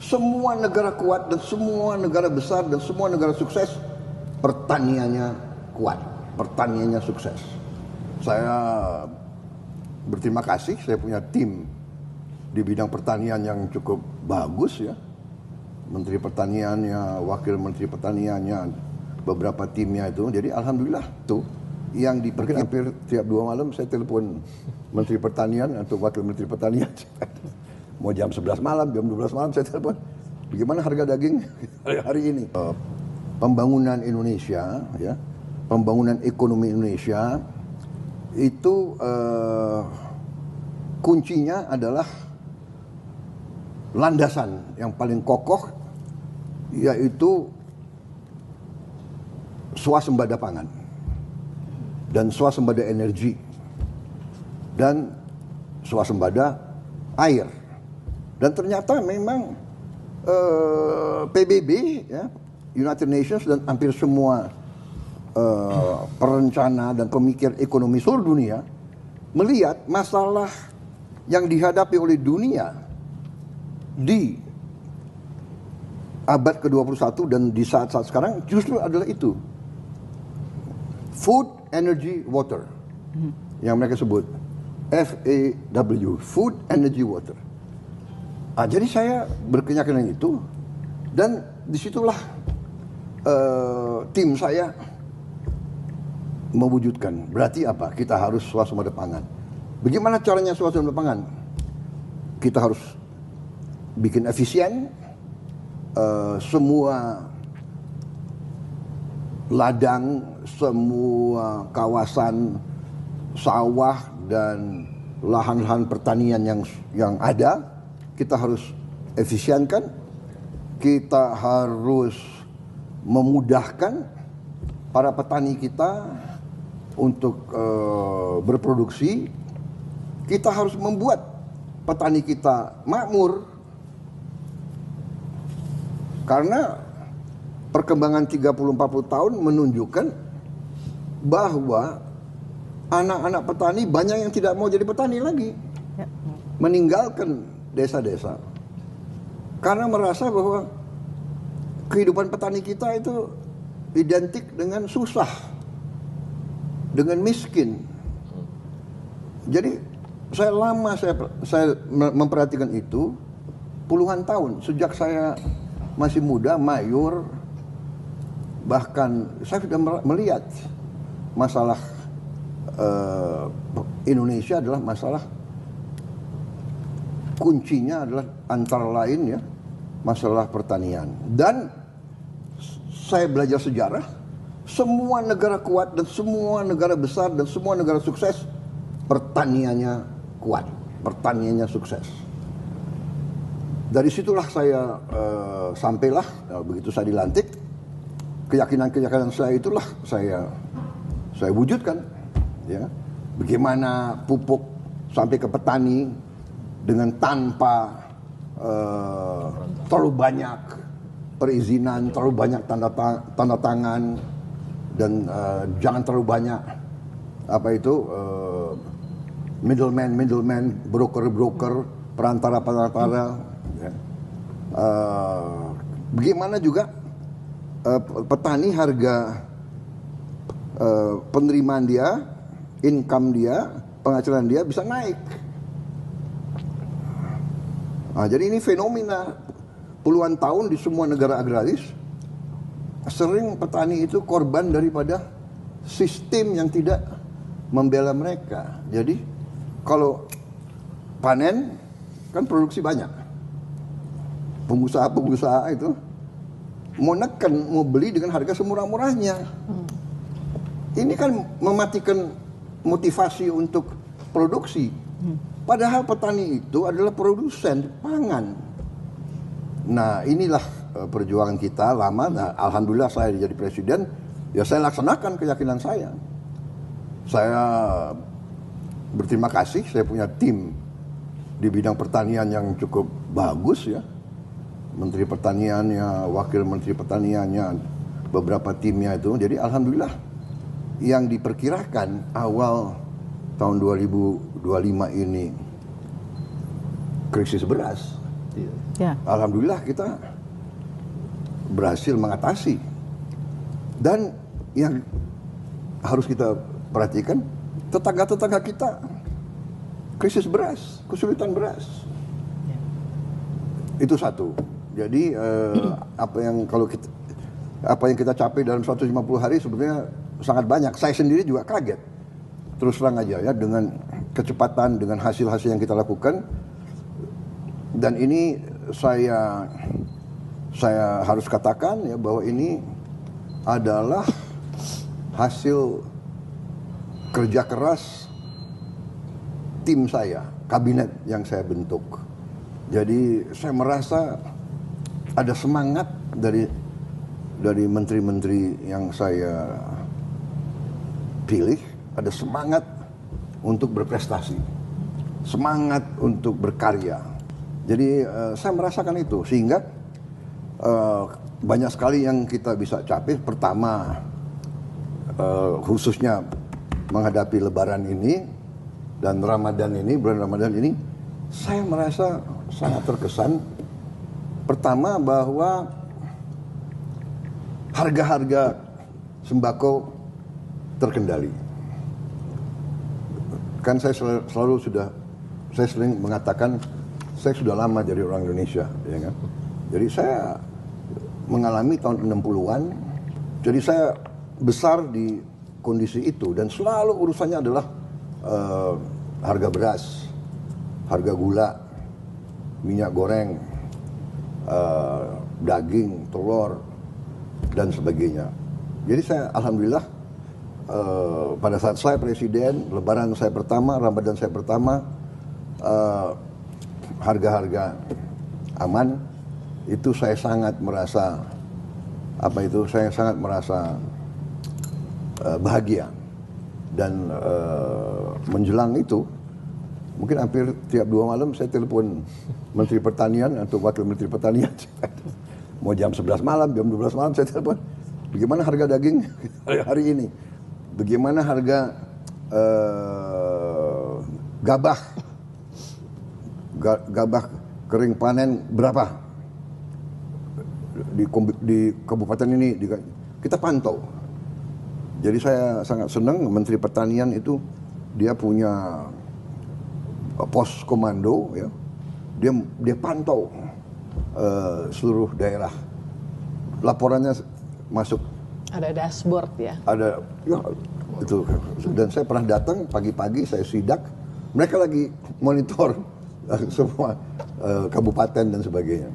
Semua negara kuat dan semua negara besar dan semua negara sukses, pertaniannya kuat, pertaniannya sukses. Saya berterima kasih, saya punya tim di bidang pertanian yang cukup bagus ya. Menteri Pertaniannya, Wakil Menteri Pertaniannya, beberapa timnya itu. Jadi alhamdulillah tuh yang hampir tiap 2 malam saya telepon Menteri Pertanian atau Wakil Menteri Pertanian. Mau jam 11 malam, jam 12 malam saya telepon. Bagaimana harga daging hari ini? Pembangunan Indonesia, ya, pembangunan ekonomi Indonesia itu kuncinya adalah landasan yang paling kokoh, yaitu swasembada pangan dan swasembada energi dan swasembada air. Dan ternyata memang PBB, ya, United Nations dan hampir semua perencana dan pemikir ekonomi seluruh dunia melihat masalah yang dihadapi oleh dunia di abad ke-21 dan di saat-saat sekarang justru adalah itu. Food, energy, water. Yang mereka sebut FAW, food, energy, water. Jadi saya berkeyakinan itu, dan disitulah tim saya mewujudkan. Berarti apa? Kita harus swasembada pangan. Bagaimana caranya swasembada pangan? Kita harus bikin efisien, semua ladang, semua kawasan sawah dan lahan-lahan pertanian yang ada, kita harus efisienkan, kita harus memudahkan para petani kita untuk berproduksi, kita harus membuat petani kita makmur. Karena perkembangan 30-40 tahun menunjukkan bahwa anak-anak petani banyak yang tidak mau jadi petani lagi, meninggalkan desa-desa karena merasa bahwa kehidupan petani kita itu identik dengan susah, dengan miskin. Jadi saya memperhatikan itu puluhan tahun, sejak saya masih muda, mayor, bahkan saya sudah melihat masalah Indonesia adalah masalah, kuncinya adalah antara lain ya masalah pertanian. Dan saya belajar sejarah, semua negara kuat dan semua negara besar dan semua negara sukses, pertaniannya kuat, pertaniannya sukses. Dari situlah saya sampailah, begitu saya dilantik, keyakinan-keyakinan saya itulah saya wujudkan, ya. Bagaimana pupuk sampai ke petani dengan tanpa terlalu banyak perizinan, terlalu banyak tanda tangan, dan jangan terlalu banyak middleman, broker, perantara. Ya. Bagaimana juga petani harga penerimaan dia, income dia, penghasilan dia bisa naik. Jadi ini fenomena puluhan tahun di semua negara agraris, sering petani itu korban daripada sistem yang tidak membela mereka. Jadi kalau panen kan produksi banyak, pengusaha itu mau neken, mau beli dengan harga semurah-murahnya. Ini kan mematikan motivasi untuk produksi. Padahal petani itu adalah produsen pangan. Nah, inilah perjuangan kita lama. Nah, alhamdulillah saya jadi presiden, ya saya laksanakan keyakinan saya. Saya berterima kasih, saya punya tim di bidang pertanian yang cukup bagus ya. Menteri Pertaniannya, Wakil Menteri Pertaniannya, beberapa timnya itu. Jadi alhamdulillah yang diperkirakan awal tahun 2025 ini krisis beras, Ya. Alhamdulillah kita berhasil mengatasi. Dan yang harus kita perhatikan, tetangga-tetangga kita krisis beras, kesulitan beras. Itu satu. Jadi apa yang kita capai dalam 150 hari sebenarnya sangat banyak. Saya sendiri juga kaget. Terus terang aja ya, dengan kecepatan, dengan hasil-hasil yang kita lakukan. Dan ini saya harus katakan ya, bahwa ini adalah hasil kerja keras tim saya, kabinet yang saya bentuk. Jadi saya merasa ada semangat dari menteri-menteri yang saya pilih, ada semangat untuk berprestasi, semangat untuk berkarya. Jadi saya merasakan itu, sehingga banyak sekali yang kita bisa capai. Pertama, khususnya menghadapi Lebaran ini dan Ramadan ini, bulan Ramadan ini, saya merasa sangat terkesan. Pertama, bahwa harga-harga sembako terkendali. Kan saya sering mengatakan saya sudah lama jadi orang Indonesia, ya kan? Jadi saya mengalami tahun 60-an, jadi saya besar di kondisi itu, dan selalu urusannya adalah harga beras, harga gula, minyak goreng, daging, telur, dan sebagainya. Jadi saya alhamdulillah pada saat saya presiden, Lebaran saya pertama, Ramadan saya pertama, harga-harga aman. Itu saya sangat merasa bahagia. Dan menjelang itu, mungkin hampir tiap 2 malam saya telepon Menteri Pertanian atau Wakil Menteri Pertanian. Mau jam 11 malam, jam 12 malam saya telepon. Bagaimana harga daging hari ini? Bagaimana harga gabah kering panen berapa? Di kabupaten ini kita pantau. Jadi saya sangat senang Menteri Pertanian itu dia punya pos komando ya. Dia pantau seluruh daerah. Laporannya masuk. Ada dashboard ya. Ada ya, itu. Dan saya pernah datang pagi-pagi, saya sidak, mereka lagi monitor semua kabupaten dan sebagainya.